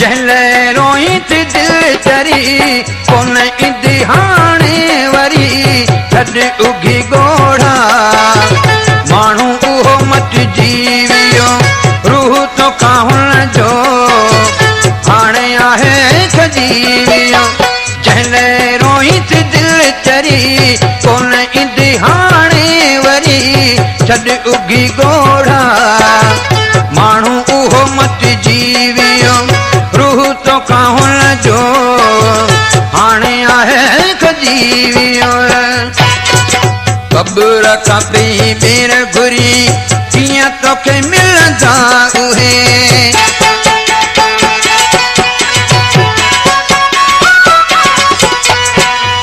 जंहिं रोई थी दिल चरी कोन ईंदी हाणे वरी छॾ उघी ॻोढ़ा माण्हू उहो मटिजी वियो रूह तो काहुन जो हाणे आहे खजी वियो जंहिं रोई थी दिल चरी कोन ईंदी हाणे वरी छॾ उघी ॻोढ़ा माण्हू उहो मटिजी वियो रूह तो काहुन जो हाणे आहे खजी वियो क़ब्र खां पई ॿेर घुरी कीअं तोखे मिलंदा उहे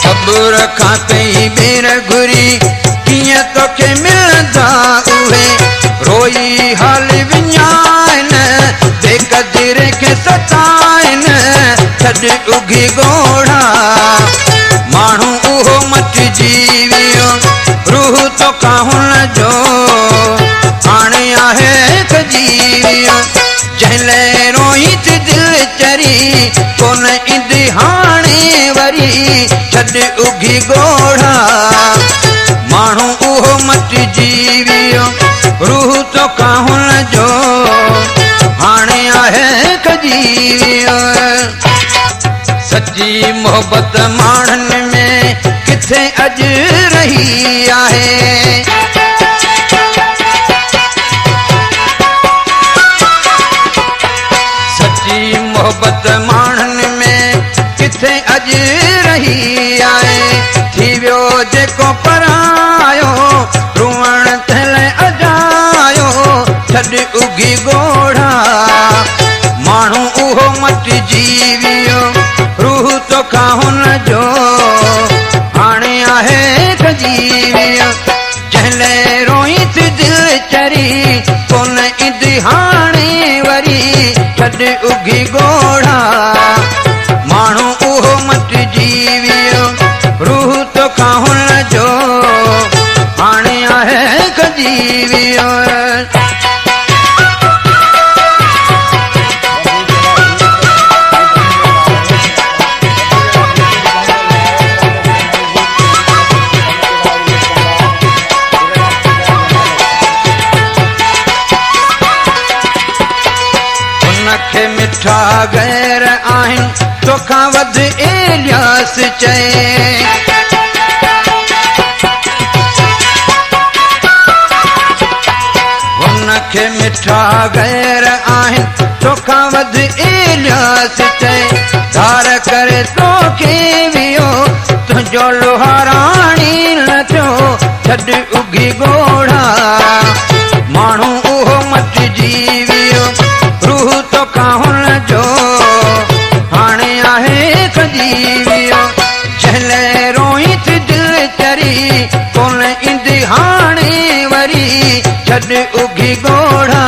क़ब्र खां पई ॿेर घुरी कीअं तोखे मिलंदा उहे रोई हाल विञाइन बेक़दर खे सताइन छॾ उघी ॻोढ़ा माण्हू उहो मटिजी वियो रूह तो काहुन जो हाणे आहे खजी वियो जंहिं रोई थी दिल चरी कोन ईंदी हाणे वरी छॾ उघी ॻोढ़ा माण्हू उहो मटिजी वियो रूह तो काहुन जो हाणे आहे खजी वियो सच्ची मोहबत माण्हुनि में किथे अॼु रही आहे सच्ची मोहबत माण्हुनि में किथे अॼु रही आहे थी वियो जेको परायो रुअण थियल अजायो छॾ उघी ॻोढ़ा माण्हू उहो मटिजी वियो रूह तो काहुन जो हाणे आहे खजी वियो जंहिं रोई थी दिल चरी कोन ईंदी हाणे वरी छॾ उघी ॻोढ़ा माण्हू उहो मटिजी वियो रूह तो काहुन जो हाणे आहे खजी वियो मिठा गैर आहिनि तोखां वध एलियास चए हुनखे मिठा गैर आहिनि तोखां वध एलियास चए धार करे तोखे वियो तुंहिंजो लोहाराणी न थियो छॾ उघी ॻोढ़ा माण्हू उहो मटिजी वियो रूह तो काहुन जो हाणे आहे खजी वियो जंहिं रोई थी दिल चरी कोन ईंदी हाणे वरी छॾ उघी ॻोढ़ा